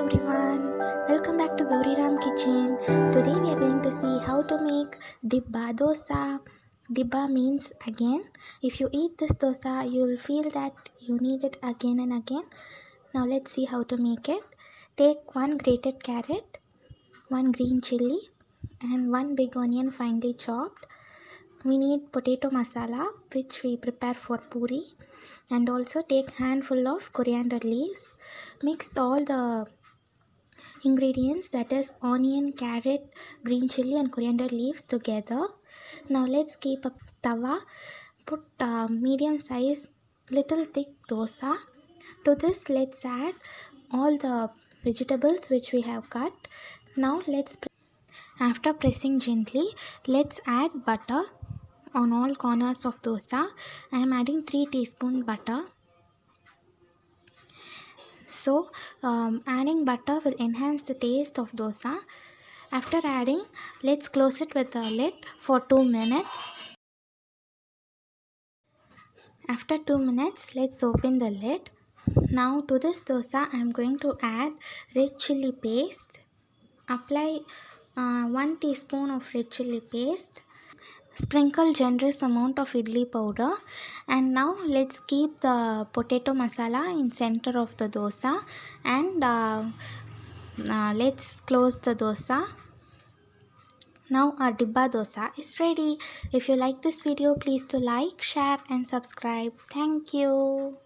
everyone, welcome back to Gowri kitchen. Today we are going to see how to make Dibba Dosa. Dibba means again. If you eat this dosa, you will feel that you need it again and again. Now let's see how to make it. Take one grated carrot, one green chilli and one big onion finely chopped. We need potato masala which we prepare for puri, and also take handful of coriander leaves. Mix all the ingredients, that is onion, carrot, green chilli and coriander leaves together. Now let's keep a tawa. Put medium size little thick dosa. To this let's add all the vegetables which we have cut. Now after pressing gently, let's add butter on all corners of dosa. I am adding 3 teaspoon butter. So adding butter will enhance the taste of dosa. After adding, let's close it with a lid for 2 minutes. After 2 minutes, let's open the lid. Now to this dosa, I am going to add red chilli paste. Apply 1 teaspoon of red chilli paste. Sprinkle generous amount of idli powder, and now let's keep the potato masala in center of the dosa, and let's close the dosa. Now our Dibba dosa is ready. If you like this video, please do like, share and subscribe. Thank you.